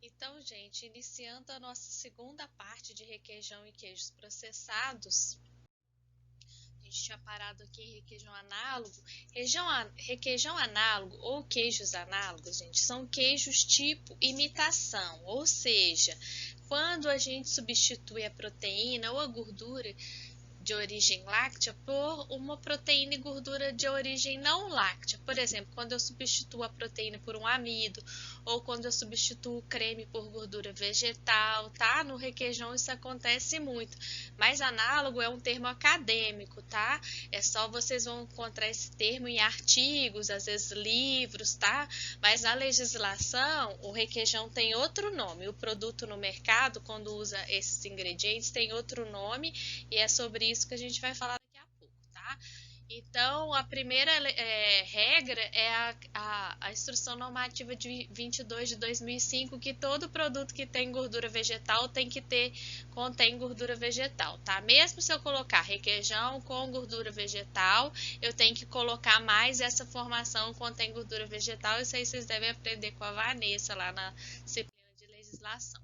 Então, gente, iniciando a nossa segunda parte de requeijão e queijos processados, a gente tinha parado aqui em requeijão análogo. Requeijão análogo ou queijos análogos, gente, são queijos tipo imitação, ou seja, quando a gente substitui a proteína ou a gordura de origem láctea por uma proteína e gordura de origem não láctea. Por exemplo, quando eu substituo a proteína por um amido ou quando eu substituo o creme por gordura vegetal, tá? No requeijão isso acontece muito, mas análogo é um termo acadêmico, tá? É só vocês vão encontrar esse termo em artigos, às vezes livros, tá? Mas na legislação, o requeijão tem outro nome. O produto no mercado, quando usa esses ingredientes, tem outro nome e é sobre isso que a gente vai falar daqui a pouco, tá? Então, a primeira regra é a Instrução Normativa de 22 de 2005, que todo produto que tem gordura vegetal contém gordura vegetal, tá? Mesmo se eu colocar requeijão com gordura vegetal, eu tenho que colocar mais essa formação contém gordura vegetal. Isso aí vocês devem aprender com a Vanessa lá na disciplina de legislação.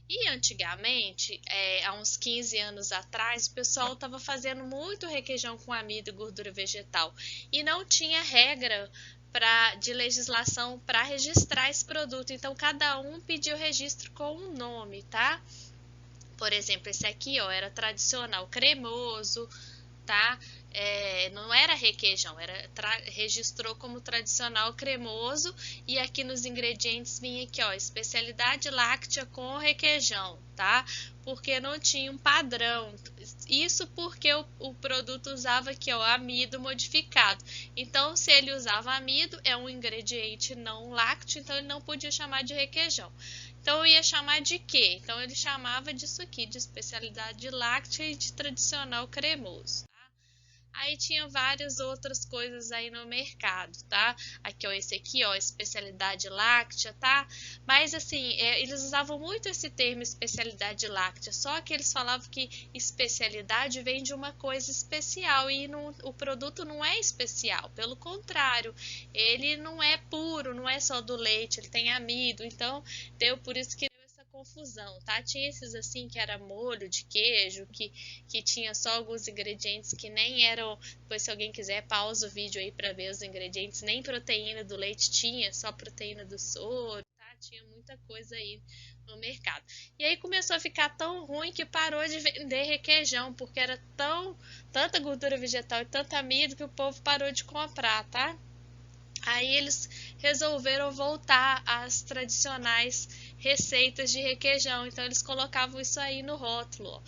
E antigamente, há uns 15 anos atrás, o pessoal estava fazendo muito requeijão com amido e gordura vegetal e não tinha regra de legislação para registrar esse produto. Então, cada um pediu registro com um nome, tá? Por exemplo, esse aqui, ó, era tradicional cremoso, tá? Não era requeijão, registrou como tradicional cremoso e aqui nos ingredientes vinha aqui, ó, especialidade láctea com requeijão, tá? Porque não tinha um padrão. Isso porque o produto usava aqui, ó, amido modificado. Então, se ele usava amido, é um ingrediente não lácteo, então ele não podia chamar de requeijão. Então, eu ia chamar de quê? Então, ele chamava disso aqui, de especialidade láctea e de tradicional cremoso. Aí tinha várias outras coisas aí no mercado, tá? Aqui, ó, esse aqui, ó, especialidade láctea, tá? Mas, assim, eles usavam muito esse termo especialidade láctea, só que eles falavam que especialidade vem de uma coisa especial e o produto não é especial, pelo contrário, ele não é puro, não é só do leite, ele tem amido, então, deu por isso que confusão, tá? Tinha esses assim que era molho de queijo, que tinha só alguns ingredientes que nem eram. Depois, se alguém quiser, pausa o vídeo aí para ver os ingredientes. Nem proteína do leite tinha, só proteína do soro, tá? Tinha muita coisa aí no mercado. E aí começou a ficar tão ruim que parou de vender requeijão, porque era tanta gordura vegetal e tanto amido que o povo parou de comprar, tá? Aí eles resolveram voltar às tradicionais receitas de requeijão. Então eles colocavam isso aí no rótulo, ó.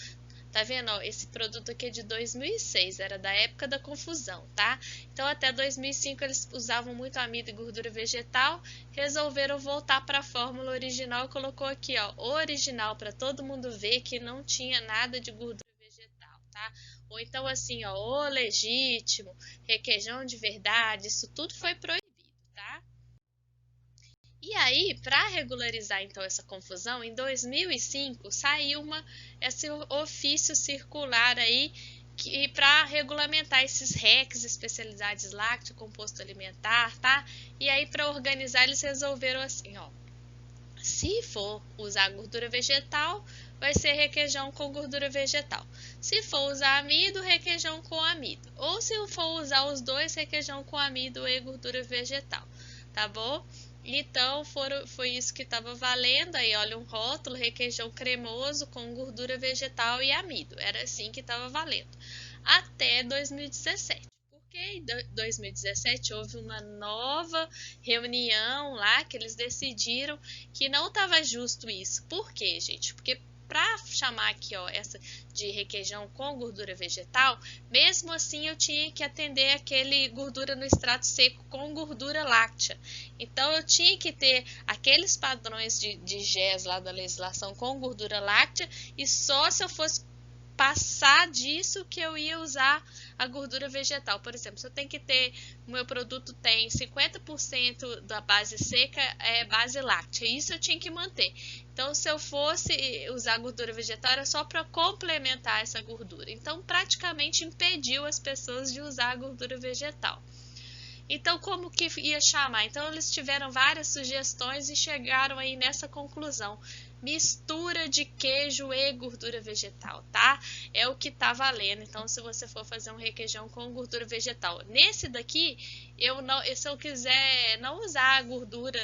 Tá vendo? Ó, esse produto aqui é de 2006, era da época da confusão, tá? Então até 2005 eles usavam muito amido e gordura vegetal, resolveram voltar para a fórmula original e colocou aqui, ó, original para todo mundo ver que não tinha nada de gordura vegetal, tá? Ou então assim, ó, o legítimo, requeijão de verdade, isso tudo foi proibido, tá? E aí, para regularizar então essa confusão, em 2005 saiu esse ofício circular aí que para regulamentar esses RECs, especialidades lácteo, composto alimentar, tá? E aí para organizar eles resolveram assim, ó, se for usar gordura vegetal, vai ser requeijão com gordura vegetal. Se for usar amido, requeijão com amido. Ou se for usar os dois, requeijão com amido e gordura vegetal, tá bom? Então, foi isso que estava valendo. Aí, olha, um rótulo, requeijão cremoso com gordura vegetal e amido. Era assim que estava valendo. Até 2017. Porque em 2017 houve uma nova reunião lá que eles decidiram que não estava justo isso. Por quê, gente? Porque para chamar aqui, ó, essa de requeijão com gordura vegetal, mesmo assim eu tinha que atender aquele gordura no extrato seco com gordura láctea. Então eu tinha que ter aqueles padrões de GES lá da legislação com gordura láctea e só se eu fosse passar disso que eu ia usar a gordura vegetal. Por exemplo, se eu tenho que ter, o meu produto tem 50% da base seca é base láctea, isso eu tinha que manter. Então, se eu fosse usar gordura vegetal, era só para complementar essa gordura. Então, praticamente impediu as pessoas de usar a gordura vegetal. Então, como que ia chamar? Então, eles tiveram várias sugestões e chegaram aí nessa conclusão. Mistura de queijo e gordura vegetal, tá? É o que tá valendo. Então, se você for fazer um requeijão com gordura vegetal. Nesse daqui, se eu quiser não usar a gordura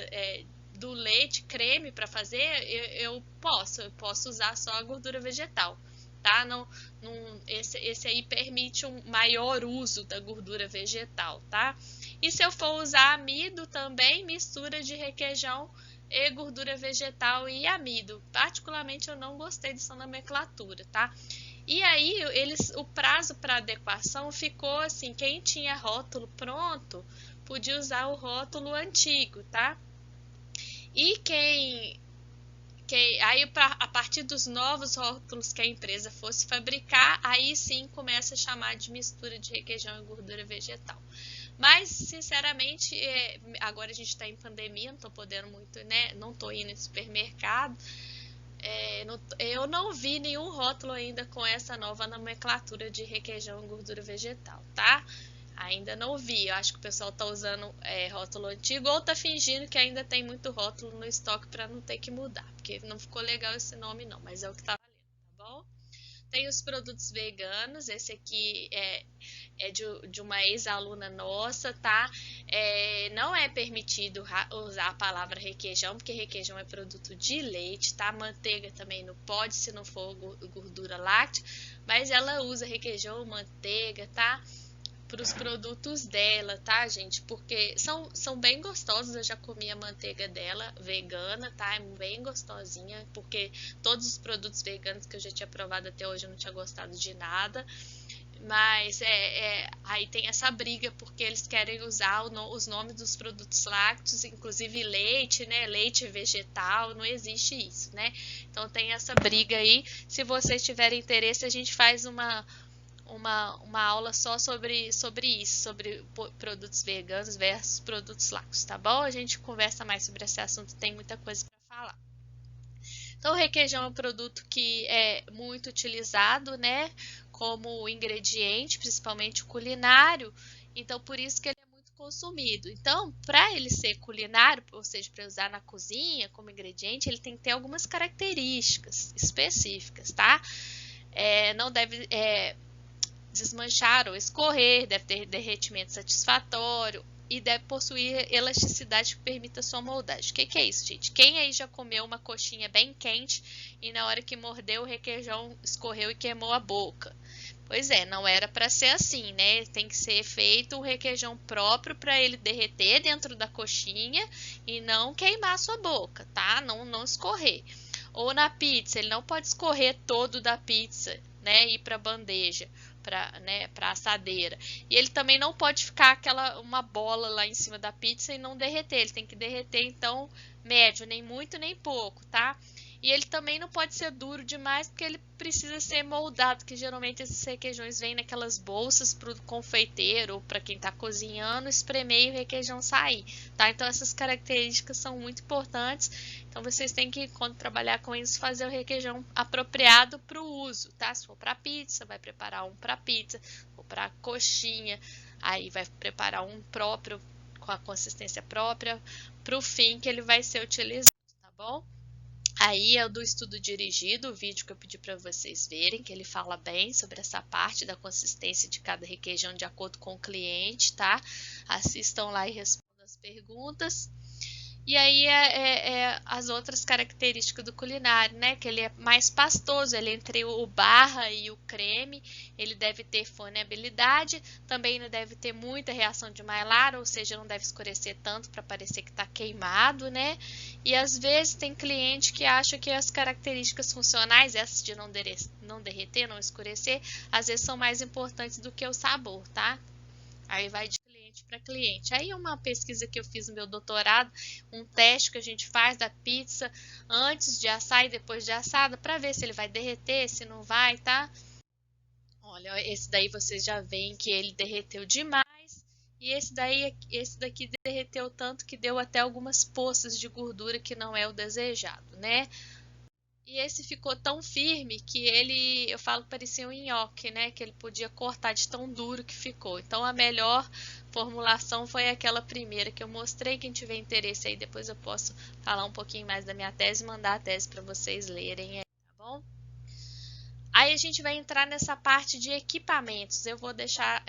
do leite, creme para fazer, eu posso usar só a gordura vegetal, tá? Esse aí permite um maior uso da gordura vegetal, tá? E se eu for usar amido também, mistura de requeijão e gordura vegetal e amido. Particularmente eu não gostei dessa nomenclatura, tá? E aí o prazo para adequação ficou assim, quem tinha rótulo pronto podia usar o rótulo antigo, tá? E aí a partir dos novos rótulos que a empresa fosse fabricar, aí sim começa a chamar de mistura de requeijão e gordura vegetal. Mas, sinceramente, agora a gente está em pandemia, não estou podendo muito, né? Não estou indo no supermercado. Eu não vi nenhum rótulo ainda com essa nova nomenclatura de requeijão e gordura vegetal, tá? Ainda não vi. Eu acho que o pessoal está usando rótulo antigo ou está fingindo que ainda tem muito rótulo no estoque para não ter que mudar, porque não ficou legal esse nome não, mas é o que está valendo, tá bom? Tem os produtos veganos, esse aqui é de uma ex-aluna nossa, tá? Não é permitido usar a palavra requeijão, porque requeijão é produto de leite, tá? Manteiga também não pode, se não for gordura láctea, mas ela usa requeijão, manteiga, tá? Para os produtos dela, tá, gente? Porque são bem gostosos. Eu já comi a manteiga dela, vegana, tá? É bem gostosinha, porque todos os produtos veganos que eu já tinha provado até hoje eu não tinha gostado de nada. Mas aí tem essa briga, porque eles querem usar os nomes dos produtos lácteos, inclusive leite, né? Leite vegetal, não existe isso, né? Então tem essa briga aí. Se vocês tiverem interesse, a gente faz uma aula só sobre isso, sobre produtos veganos versus produtos lácteos, tá bom? A gente conversa mais sobre esse assunto, tem muita coisa para falar. Então, o requeijão é um produto que é muito utilizado, né, como ingrediente, principalmente culinário, então por isso que ele é muito consumido. Então, para ele ser culinário, ou seja, para usar na cozinha como ingrediente, ele tem que ter algumas características específicas, tá? Não deve desmanchar ou escorrer, deve ter derretimento satisfatório e deve possuir elasticidade que permita sua moldagem. O que é isso, gente? Quem aí já comeu uma coxinha bem quente e na hora que mordeu o requeijão escorreu e queimou a boca? Pois é, não era para ser assim, né? Tem que ser feito um requeijão próprio para ele derreter dentro da coxinha e não queimar a sua boca, tá? Não escorrer. Ou na pizza, ele não pode escorrer todo da pizza, né? Ir para a bandeja, para assadeira. E ele também não pode ficar uma bola lá em cima da pizza e não derreter. Ele tem que derreter, então, médio, nem muito nem pouco, tá? E ele também não pode ser duro demais, porque ele precisa ser moldado, que geralmente esses requeijões vêm naquelas bolsas para o confeiteiro ou para quem está cozinhando, espremer e o requeijão sair, tá? Então essas características são muito importantes. Então vocês têm que, quando trabalhar com isso, fazer o requeijão apropriado para o uso, tá? Se for para pizza, vai preparar um para pizza, ou para coxinha, aí vai preparar um próprio, com a consistência própria, para o fim que ele vai ser utilizado, tá bom? Aí é o do estudo dirigido, o vídeo que eu pedi para vocês verem, que ele fala bem sobre essa parte da consistência de cada requeijão de acordo com o cliente, tá? Assistam lá e respondam as perguntas. E aí as outras características do culinário, né? Que ele é mais pastoso, ele entre o barra e o creme, ele deve ter foliabilidade, também não deve ter muita reação de Maillard, ou seja, não deve escurecer tanto para parecer que está queimado, né? E às vezes tem cliente que acha que as características funcionais, essas de não derreter, não escurecer, às vezes são mais importantes do que o sabor, tá? Aí vai de cliente para cliente. Aí uma pesquisa que eu fiz no meu doutorado, um teste que a gente faz da pizza antes de assar e depois de assada, para ver se ele vai derreter, se não vai, tá? Olha, esse daí vocês já veem que ele derreteu demais. E esse daqui derreteu tanto que deu até algumas poças de gordura que não é o desejado, né? E esse ficou tão firme que ele, eu falo que parecia um nhoque, né? Que ele podia cortar de tão duro que ficou. Então a melhor formulação foi aquela primeira que eu mostrei. Quem tiver interesse aí, depois eu posso falar um pouquinho mais da minha tese e mandar a tese para vocês lerem aí, tá bom? Aí a gente vai entrar nessa parte de equipamentos. Eu vou deixar,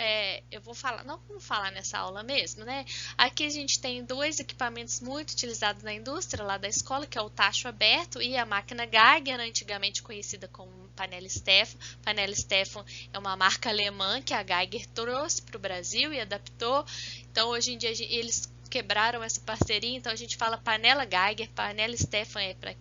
eu vou falar, não vou falar nessa aula mesmo, né? Aqui a gente tem dois equipamentos muito utilizados na indústria lá da escola, que é o tacho aberto e a máquina Geiger, antigamente conhecida como panela Stefan. Panela Stefan é uma marca alemã que a Geiger trouxe para o Brasil e adaptou. Então hoje em dia eles quebraram essa parceria, então a gente fala panela Geiger, panela Stefan é para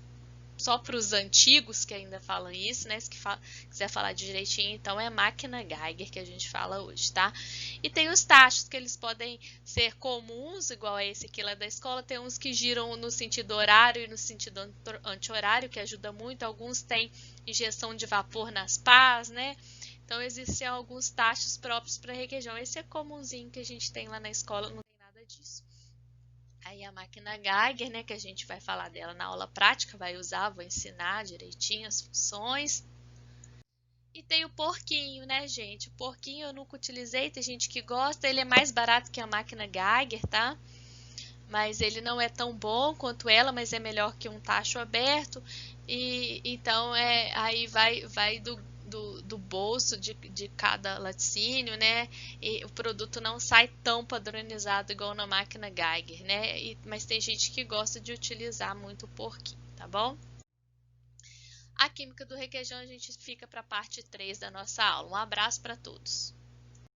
só para os antigos que ainda falam isso, né? Se quiser falar direitinho, então é máquina Geiger que a gente fala hoje, tá? E tem os tachos que eles podem ser comuns, igual a esse aqui lá da escola. Tem uns que giram no sentido horário e no sentido anti-horário, que ajuda muito. Alguns têm injeção de vapor nas pás, né? Então existem alguns tachos próprios para requeijão. Esse é comunzinho que a gente tem lá na escola, não tem nada disso. Aí a máquina Geiger, né, que a gente vai falar dela na aula prática, vai usar, vou ensinar direitinho as funções. E tem o porquinho, né, gente? O porquinho eu nunca utilizei, tem gente que gosta, ele é mais barato que a máquina Geiger, tá? Mas ele não é tão bom quanto ela, mas é melhor que um tacho aberto. E então aí vai do bolso de cada laticínio, né? E o produto não sai tão padronizado igual na máquina Geiger, né? Mas tem gente que gosta de utilizar muito o porquinho, tá bom? A química do requeijão a gente fica para a parte 3 da nossa aula. Um abraço para todos.